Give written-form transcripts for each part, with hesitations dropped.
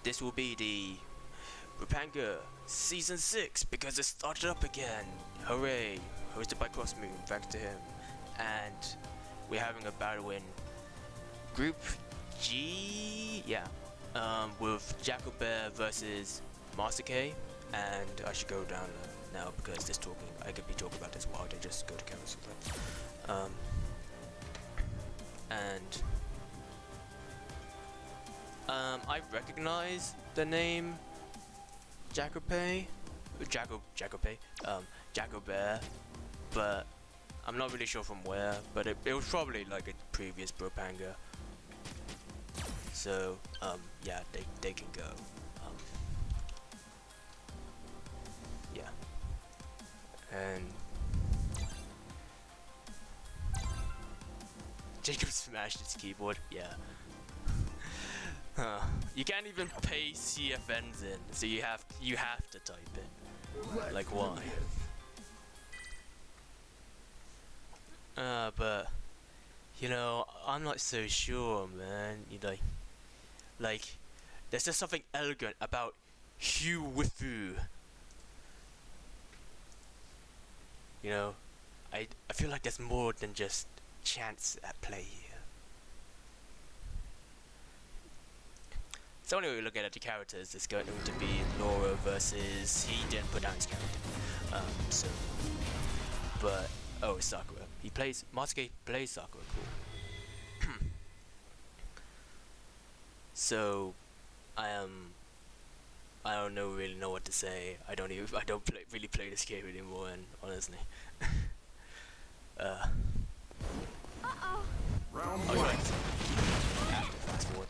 this will be the Bropanga Season 6 because it started up again. Hooray! Hosted by Crossmoon, thanks to him. And we're having a battle in Group G, yeah, with Jacobear versus Marsekay. And I should go down now because this talking, I could be talking about this while I just go to cancel that. I recognize the name Jacobear, Jacobear, but I'm not really sure from where, but it was probably like a previous Bropanga. So, yeah, they can go. Yeah. And Jacob smashed his keyboard, yeah. You can't even paste CFNs in, so you have to type it. Like why? But you know, I'm not so sure, man. You know, like there's just something elegant about Hugh Wifu. You know, I feel like there's more than just chance at play here. So anyway, looking at the characters, it's going to be Laura versus, he didn't put down his character. But, oh, it's Sakura. He plays, Marsekay plays Sakura, cool. So, I don't really know what to say. I don't really play this game anymore, and honestly. Round I one. like fast forward.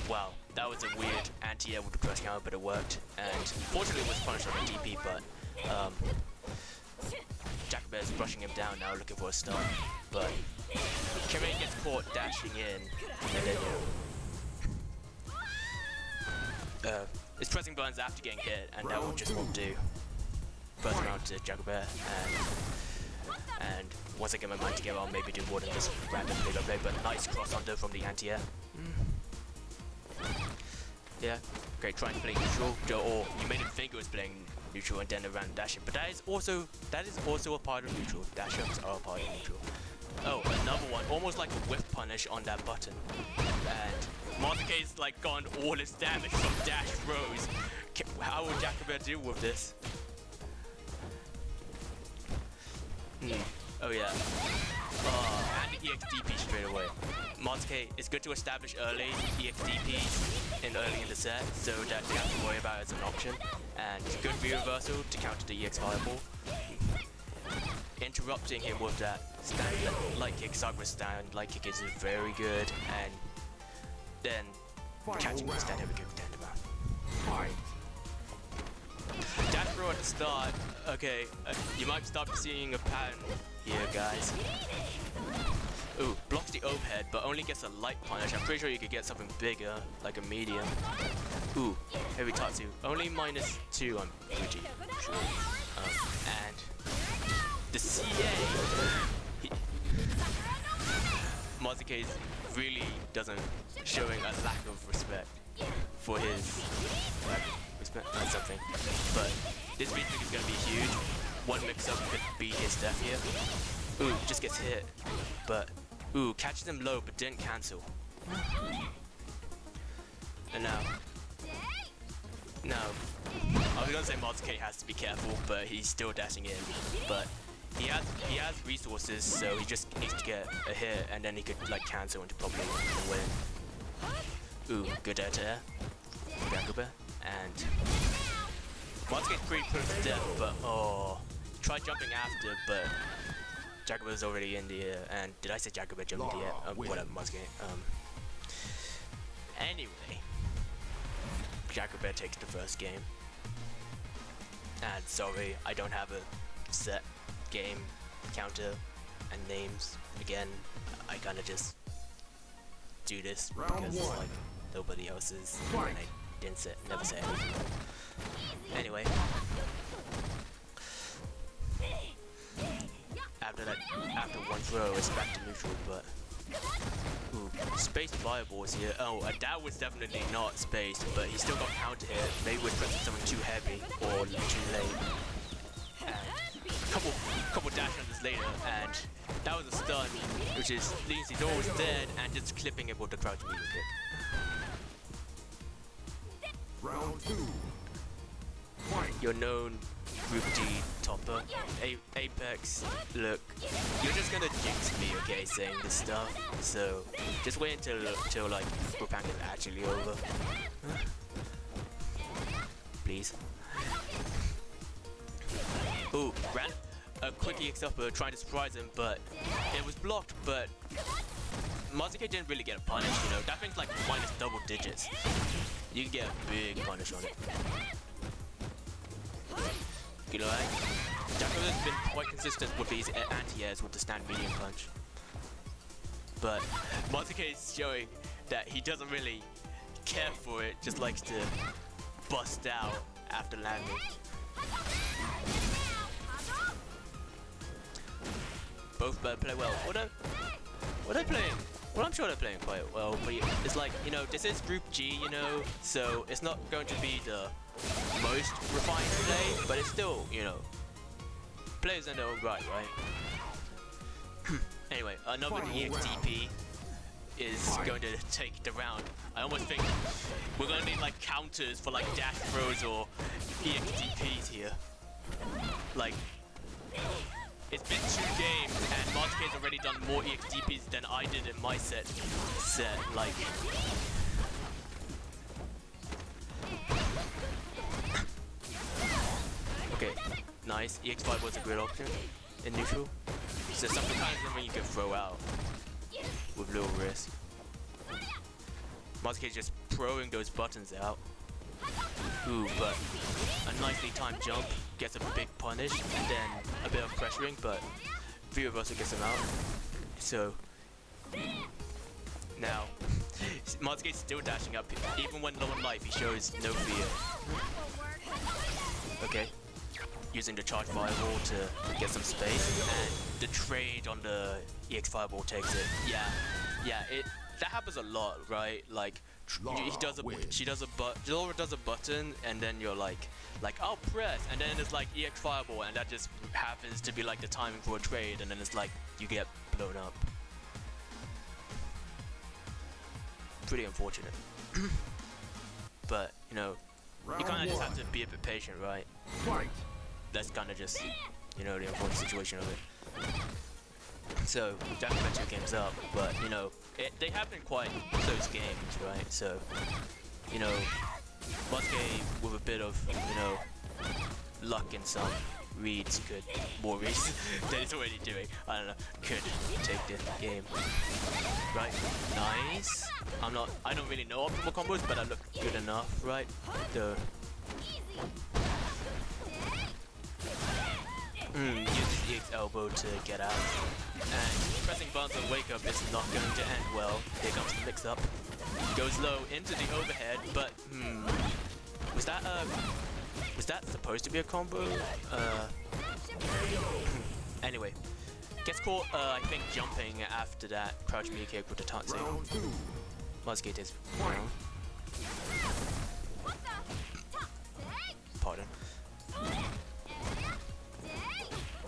Wow, that was a weird anti-air with the cross counter, but it worked. And fortunately it was punished on the DP, but Jacobear is brushing him down now, looking for a stun. But Kimmy gets caught dashing in, and then it's pressing buttons after getting hit, and that will just won't do. First round to Jacobear, and once I get my mind together, I'll maybe do more than just random play, but nice cross under from the anti-air. Yeah, great, trying to play neutral, or you made him think it was playing neutral and then around dashing, but that is also a part of neutral. Dash ups are a part of neutral. Oh, another one, almost like a whiff punish on that button. And Marsekay's like gone all his damage from dash throws. How will Jacobear deal with this? Oh yeah. And the EXDP straight away. Marsekay, it's good to establish early EXDPs early in the set so that they have to worry about it as an option. And good reversal to counter the EX fireball. Interrupting him with that stand light kick, Sakura stand light kick is very good, and then catching the stand heavy kick down the mount. Dash throw at the start. Okay, you might start seeing a pattern here, guys. Ooh, blocks the overhead, but only gets a light punish. I'm pretty sure you could get something bigger, like a medium. Ooh, heavy Tatsu. Only -2, I'm pretty sure. And the CA. Marsekay really doesn't showing a lack of respect for his respect or something. But this retake is gonna be huge. One mix-up could be his death here. Ooh, just gets hit, but ooh, catches him low but didn't cancel. And now, I was gonna say Marsekay has to be careful, but he's still dashing in. But he has resources, so he just needs to get a hit, and then he could like cancel and probably win. Ooh, good air to air, Jacobear, and Marsekay's pretty close to death, but oh, tried jumping after, but Jacobear's already in the air, and did I say Jacobear jumped in the air? Whatever, Marsekay. Anyway, Jacobear takes the first game. And sorry, I don't have a set game counter and names. Again, I kinda just do this because like nobody else is, and I never say anything. Anyway. After one throw, it's back to neutral, but Ooh, spaced fireballs here. Oh, that was definitely not spaced, but he still got counter hit. Maybe was pressing something too heavy or too late. And couple dash unders later, and that was a stun, which is leaves the door was dead and just clipping it with the crouch medium kick. Round 2. Your known Group D topper, Apex, look, you're just gonna jinx me, okay, saying this stuff, so just wait until like Bropanga is actually over. Please. Ooh, ran a quick EX upper trying to surprise him, but it was blocked, but Marsekay didn't really get a punish, you know, that thing's like minus double digits. You can get a big punish on it. You know, Jacobear has been quite consistent with these anti-airs with the stand medium punch. But Marsekay is showing that he doesn't really care for it, just likes to bust out after landing. Both play well. What are they playing? Well, I'm sure they're playing quite well, but it's like, you know, this is Group G, you know, so it's not going to be the most refined play, but it's still, you know, players in their own right? Anyway, another EXDP is going to take the round. I almost think we're going to need like counters for like dash throws or EXDPs here. Like, it's been 2 games and Marsekay's already done more EXDPs than I did in my set. Like, okay, nice. EX5 was a good option in neutral. So something kind of something you can throw out with little risk. Marsekay's just throwing those buttons out. Ooh, but a nicely timed jump gets a big punish and then a bit of pressuring, but few of us gets him out. So now Marsekay's still dashing up. Even when low on life, he shows no fear. Okay, using the charge fireball to get some space, and the trade on the EX fireball takes it. Yeah, that happens a lot, right? Like Laura does a button, and then you're like I'll press, and then it's like EX fireball, and that just happens to be like the timing for a trade, and then it's like you get blown up. Pretty unfortunate. But you know, you kind of just have to be a bit patient, right? That's kind of just, you know, the unfortunate situation of it. So, Jacobear 2 games up, but, you know, they have been quite close games, right? So, you know, Marsekay with a bit of, you know, luck and some reads more reads than it's already doing, I don't know, could take the game. Right, nice. I don't really know optimal combos, but I look good enough, right? Uses the EX elbow to get out. And pressing buttons on wake up is not going to end well. Here comes the mix up. Goes low into the overhead, but was that supposed to be a combo? Anyway, gets caught I think jumping after that crouch media kick with the Tatsu. Marsekay is down. Pardon.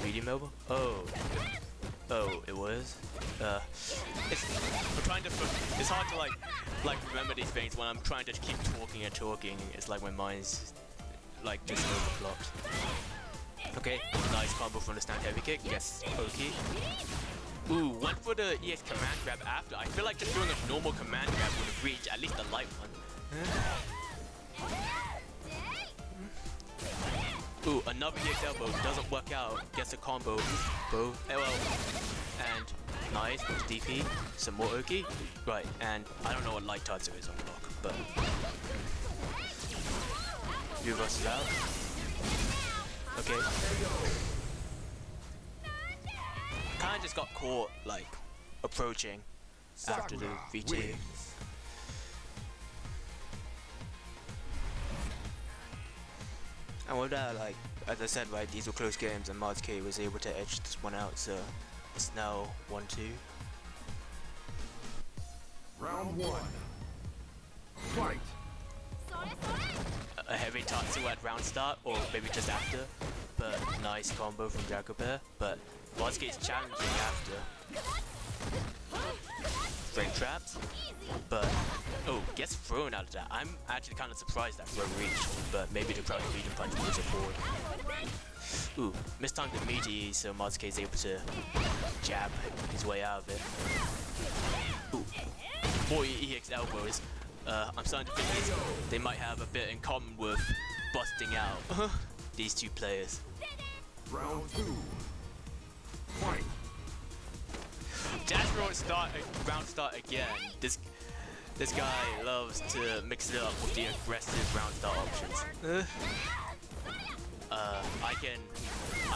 Medium elbow? Oh, it was? I'm trying to, it's hard to like remember these things when I'm trying to keep talking and talking. It's like my mind's like just overclocked. Okay, nice combo from the stand heavy kick. Yes, okay. Ooh, went for the EX command grab after. I feel like just doing a normal command grab would have reached at least a light one. Ooh, another EX elbow doesn't work out. Gets a combo. Bow. And nice. DP. Some more Oki. Right, and I don't know what light Tatsu is on block, but you versus out. Okay. Kinda just got caught like approaching after the VT. And with that, like, as I said, right, these were close games and Marsekay was able to edge this one out, so it's now 1-2. Round 1. Fight. A heavy Tatsu at round start, or maybe just after. But nice combo from Jacobear. But Marsekay is challenging after. Frame traps. But, oh, gets thrown out of that. I'm actually kind of surprised that throw reached. But maybe the crouching medium punch moves it forward. Ooh, mistimed the meaty, so Marsekay is able to jab his way out of it. Ooh, more EX elbows. I'm starting to think they might have a bit in common with busting out these two players. Round 2. Fight. Dash round start again. This guy loves to mix it up with the aggressive round start options. I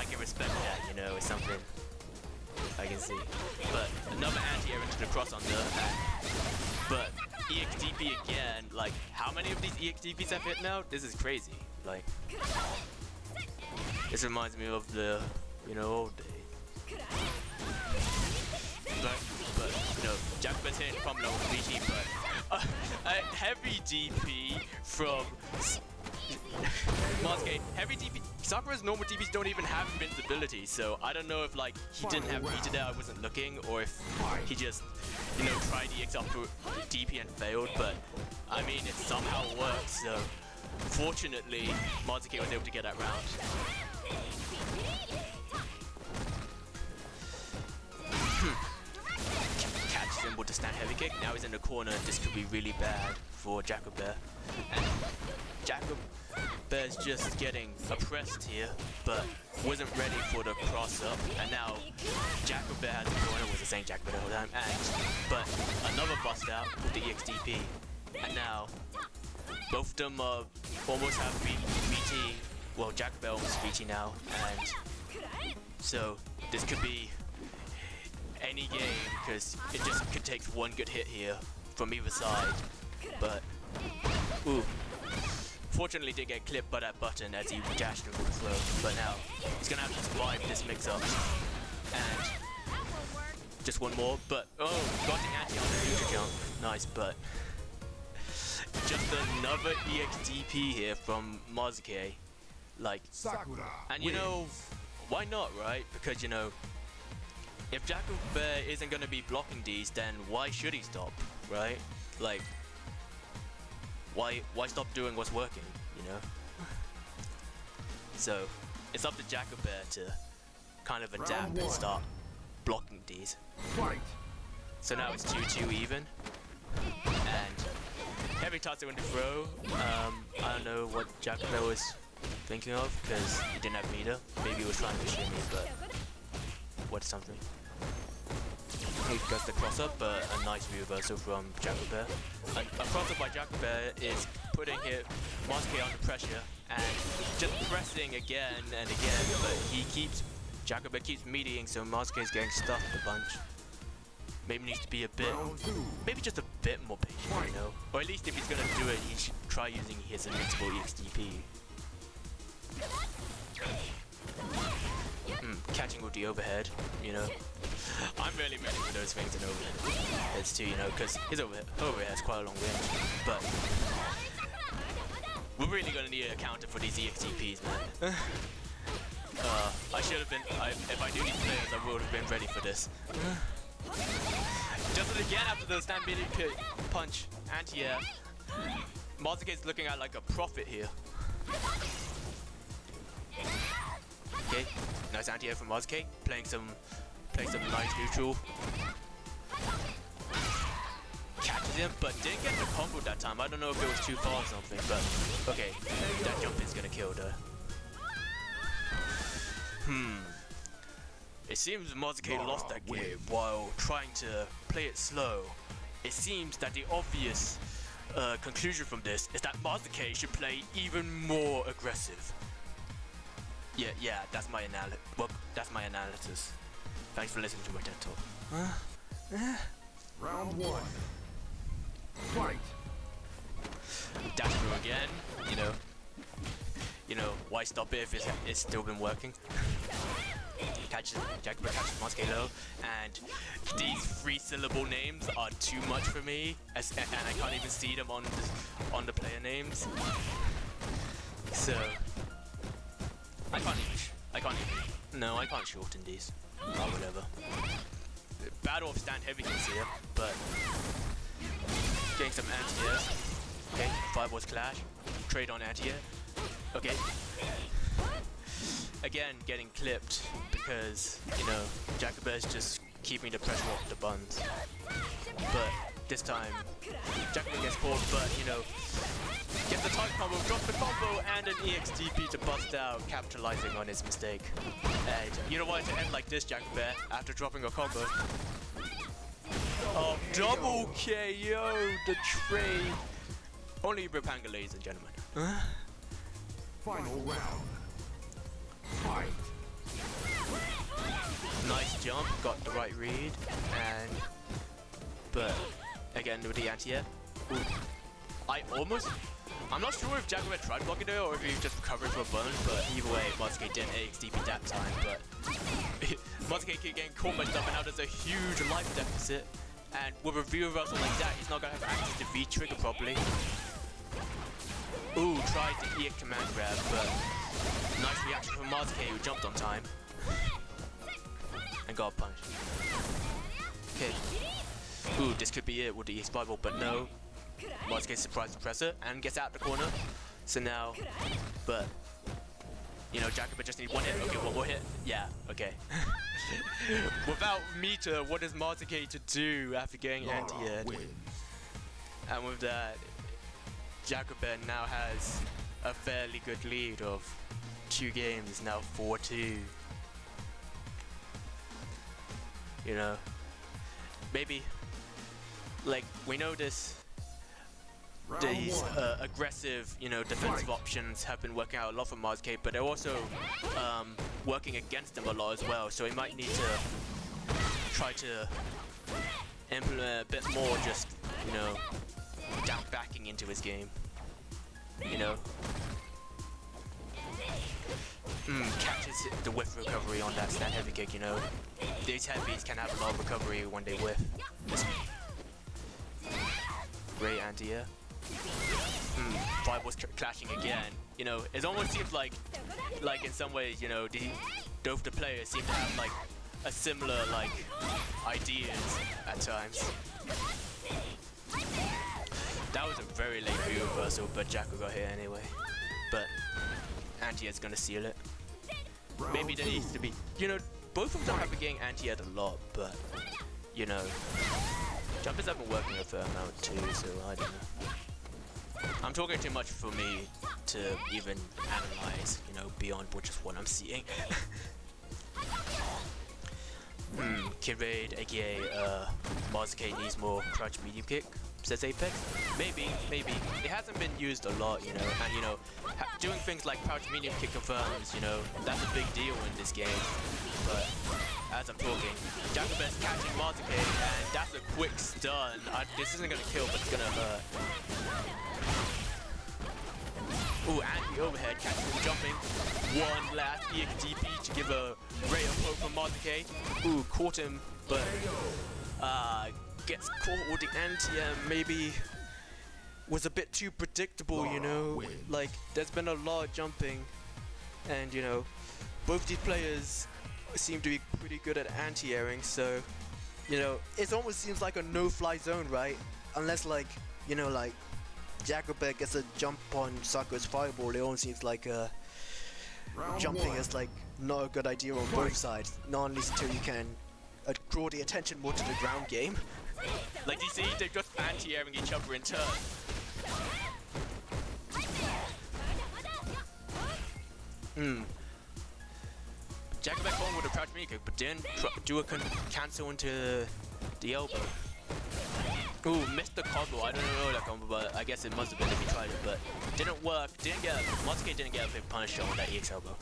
can respect that, you know, it's something I can see. But another anti-air into the cross under, but EXDP again. Like, how many of these EXDPs have hit now? This is crazy. Like, this reminds me of the, you know, old days. But you know, Jacobear's hitting from low DP, but a heavy DP from Marsekay. Heavy DP. Sakura's normal DPs don't even have invincibility, so I don't know if like he didn't have meter there, I wasn't looking, or if he just, you know, tried EX up to DP and failed. But I mean, it somehow worked. So fortunately, Marsekay was able to get that round. Catches him with the stand heavy kick. Now he's in the corner. This could be really bad for Jacobear. And Jacobear's just getting oppressed here, but wasn't ready for the cross up. And now Jacobear has the corner. Was the same Jacobear the whole time. But another bust out with the EXDP. And now both of them almost have VT. Well, Jacobear almost VT now, and so this could be any game because it just could take one good hit here from either side. But ooh, fortunately did get clipped by that button as he dashed over the throw. But now he's gonna have to survive this mix-up. And just one more. But oh, got the anti on the future jump. Nice, but just another EXDP here from Marsekay. Like, Sakura. and you know, why not, right? Because you know, if Jacobear isn't gonna be blocking these, then why should he stop, right? Like, why stop doing what's working, you know? So it's up to Jacobear to kind of adapt and start blocking these. Fight. So now it's 2-2 even, and heavy Tatsu in the throw. I don't know what Jacobear was thinking of because he didn't have meter. Maybe he was trying to shimmy, but what's something? He got the cross up, but a nice reversal from Jacobear. And a cross up by Jacobear is putting Marsekay under pressure and just pressing again and again, but Jacobear keeps meeting, so Marsekay is getting stuffed a bunch. Maybe needs to be a bit, maybe just a bit more patient, you know? Or at least if he's gonna do it, he should try using his invincible EXDP. Catching with the overhead, you know? I'm really ready for those things in overhead. It's too, you know, because his overhead has quite a long range. But we're really gonna need a counter for these EXDPs, man. I should have been, if I knew these players, I would have been ready for this. Just again after the stand medium punch, anti-air. Marsekay's looking at like a prophet here. Okay, nice anti-air from Marsekay, playing some nice neutral. Catches him, but didn't get the combo that time. I don't know if it was too far or something, but okay, that jump is gonna kill though. It seems Marsekay lost that game while trying to play it slow. It seems that the obvious conclusion from this is that Marsekay should play even more aggressive. Yeah, that's my analysis. Well, that's my analysis. Thanks for listening to my TED talk. Round 1. Fight. Dash through again. You know, why stop it if it's still been working? Jacobear catches Marsekay low, and these 3-syllable names are too much for me, and I can't even see them on the player names. So I can't shorten these. Or whatever. Battle of stand heavy kicks here, but getting some anti-airs. Okay, 5 was clash. Trade on anti-air. Okay. Again, getting clipped because, you know, Jacobear's just keeping the pressure off the buns. But this time, Jacobear gets caught, but, you know, gets the target combo, drops the combo, and an EXTP to bust out, capitalizing on his mistake. And you know what, to end like this, Jacobear, after dropping a combo. Oh, double KO, the trade. Only Bropanga, ladies and gentlemen. Final round. Fight. Nice jump, got the right read, and but again with the anti-air. I'm not sure if Jacobear tried blocking it or if he just recovered from a burn, but either way, Marsekay didn't AXDP that time, but Marsekay keep getting caught by stuff, and now there's a huge life deficit, and with a view reversal like that, he's not gonna have access to V-trigger properly. Ooh, tried the EX command grab, but nice reaction from Marsekay, who jumped on time and got punished. Okay. Ooh, this could be it with the EX Bible, but no. Marsekay surprise suppressor and gets out the corner. So now, but you know, Jacobear just needs one hit. Okay, one more hit. Yeah, okay. Without meter, what is Marsekay to do after getting anti-aired? And with that, Jacobear now has a fairly good lead of 2 games, now 4-2. You know, maybe, like, we know these aggressive, you know, defensive options have been working out a lot for Marsekay, but they're also working against them a lot as well, so he might need to try to implement a bit more just, you know, down backing into his game, you know. Catches the whiff recovery on that stand heavy kick, you know. These heavies can have a lot of recovery when they whiff. Great anti-air. 5 was clashing again. You know, it almost seems like in some ways, you know, both the players seem to have like a similar like ideas at times. That was a very late view reversal, but Jacko got hit anyway. But anti-air's gonna seal it. Maybe there needs to be, you know, both of them have been getting anti-aired a lot, but you know, jumpers have been working a fair amount too, so I don't know. I'm talking too much for me to even analyze, you know, beyond just what I'm seeing. Kid Raid, aka Marsekay needs more crouch medium kick, says Apex. Maybe. It hasn't been used a lot, you know, and you know, doing things like crouch medium kick confirms, you know, that's a big deal in this game. But as I'm talking, Jacobear's catching Marsekay, and that's a quick stun. This isn't gonna kill, but it's gonna hurt. Ooh, and the overhead catches him jumping. One last EXDP to give a ray of hope from Marsekay. Ooh, caught him, but gets caught with the anti-air. Maybe was a bit too predictable, you know. Like, there's been a lot of jumping, and you know, both these players seem to be pretty good at anti-airing, so you know, it almost seems like a no-fly zone, right? Unless, like, you know, like Jacobear gets a jump on Sakura's fireball, it almost seems like jumping is like not a good idea on both sides, not unless until you can draw the attention more to the ground game. Like, you see, they're just anti-airing each other in turn. Jacobear going with a crouch medium kick, but didn't do a cancel into the elbow. Ooh, missed the combo. I don't know that combo, but I guess it must have been if he tried it, but didn't work. Marsekay didn't get a big punish on that EX elbow.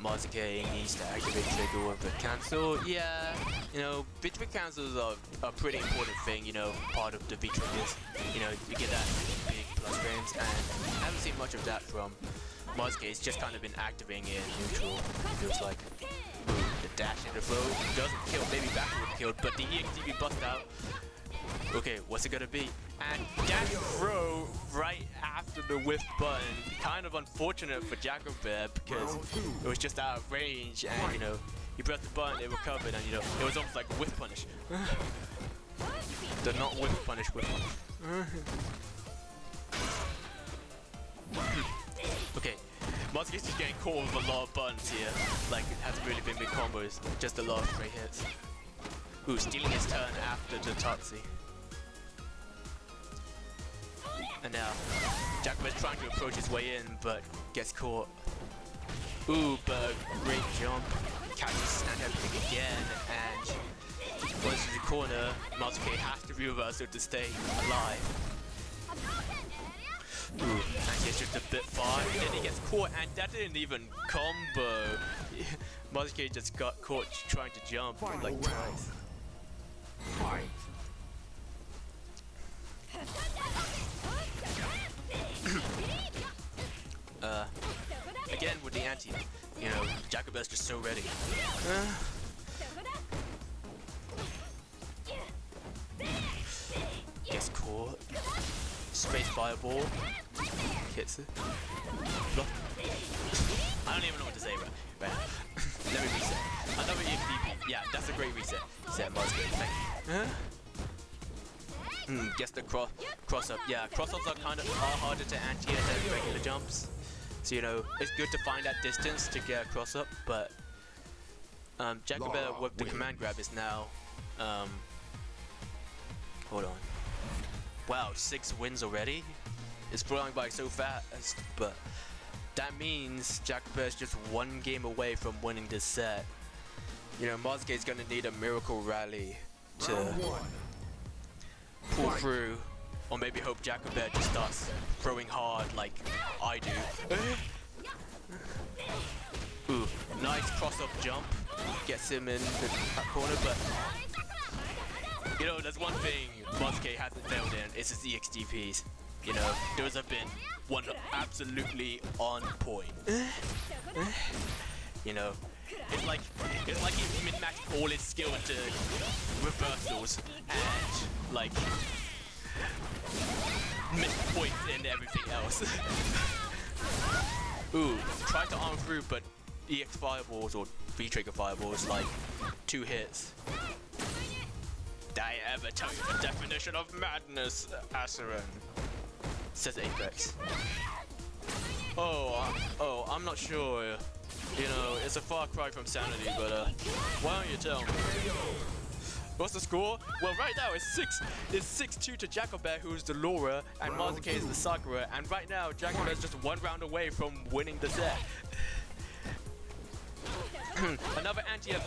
Marsekay needs to activate trigger with a cancel. Yeah, you know, V-trigger cancels are a pretty important thing, you know, part of the V-triggers. You know, you get that big plus frames, and I haven't seen much of that from Marsekay's just kind of been activating it in neutral. Feels like the dash and the throw doesn't kill. Maybe backward killed, but the EXTB bust out. Okay, what's it gonna be? And dash throw right after the whiff button. Kind of unfortunate for Jacobear because it was just out of range, and you know, he pressed the button, it recovered, and you know, it was almost like a whiff punish. The not whiff punish, whiff punish. Okay, Marsekay's just getting caught with a lot of buttons here. Like, it hasn't really been big combos, just a lot of straight hits. Ooh, stealing his turn after the Tutsi. And now, Jacobear's trying to approach his way in, but gets caught. Ooh, but great jump. Catches stand everything again, and once in the corner, Marsekay has to reverse it to stay alive. Ooh, and he's just a bit far, and then he gets caught, and that didn't even combo. Marsekay just got caught trying to jump like twice. Again with the anti, you know, Jacobear's just so ready. Gets caught. Space fireball. Hits it. Block. I don't even know what to say right now. Let me reset. Another EXP. Yeah, that's a great reset. Set Marsekay. Thank you. Gets the cross up. Yeah, cross ups are harder to anti than regular jumps. So you know, it's good to find that distance to get a cross up, but Jacobear with the command grab is now hold on. Wow, 6 wins already? It's flying by so fast, but that means Jacobear's just 1 game away from winning this set. You know, Marsekay's gonna need a miracle rally to pull through, or maybe hope Jacobear just starts throwing hard like I do. Ooh, nice cross-up jump. Gets him in that corner, but you know, there's one thing Marsekay hasn't failed in, it's his EXDPs. You know, those have been one absolutely on point. You know, it's like he min-maxed all his skill into reversals and like missed points in everything else. Ooh, tried to arm through, but EX fireballs or V-trigger fireballs, like 2 hits. Did I ever tell you the definition of madness, Asaran? Says Apex. Oh, I'm not sure. You know, it's a far cry from sanity, but why don't you tell me? What's the score? Well, right now it's 6-2 to Jacobear, who's the Laura, and Marsekay is the Sakura, and right now Jacobear's just 1 round away from winning the set. Another anti-air.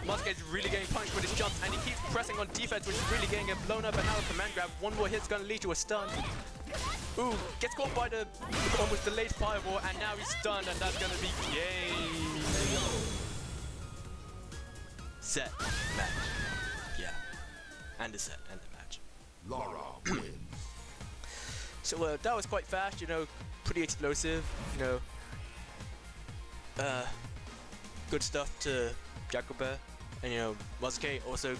Marsekay's really getting punched with his jumps, and he keeps pressing on defense, which is really getting him blown up. And now a command grab. 1 more hit's gonna lead to a stun. Ooh, gets caught by the almost delayed fireball, and now he's stunned, and that's gonna be game. Set, match. Yeah, and the set and the match. Laura wins. So that was quite fast, you know, pretty explosive, you know. Good stuff to Jacobear, and you know, Marsekay also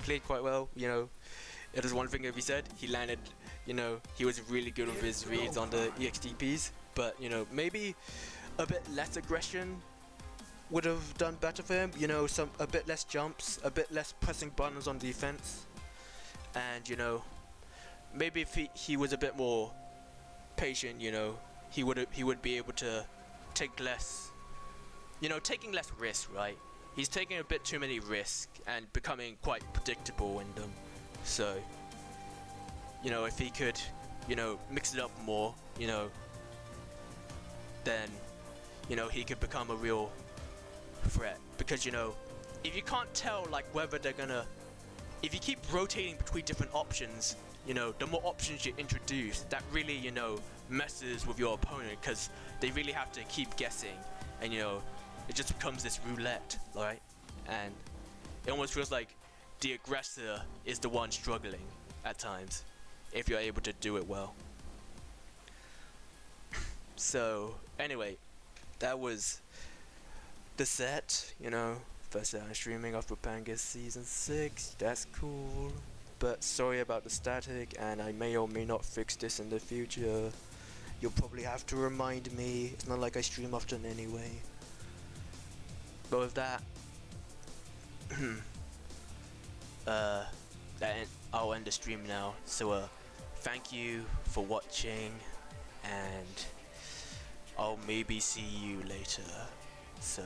played quite well. You know, it is one thing that we said, he landed, you know, he was really good with his reads on the EXTPs, but you know, maybe a bit less aggression would have done better for him. You know, a bit less jumps, a bit less pressing buttons on defense, and you know, maybe if he was a bit more patient, you know, he would be able to take less. You know, taking less risks, right? He's taking a bit too many risks and becoming quite predictable in them. So, you know, if he could, you know, mix it up more, you know, then, you know, he could become a real threat. Because, you know, if you can't tell, like, whether they're gonna... If you keep rotating between different options, you know, the more options you introduce, that really, you know, messes with your opponent, because they really have to keep guessing. And, you know, it just becomes this roulette, right? And it almost feels like the aggressor is the one struggling at times, if you're able to do it well. So, anyway, that was the set, you know. First time streaming of Bropanga Season 6, that's cool. But sorry about the static, and I may or may not fix this in the future. You'll probably have to remind me, it's not like I stream often anyway. But with that, I'll end the stream now. So thank you for watching, and I'll maybe see you later. So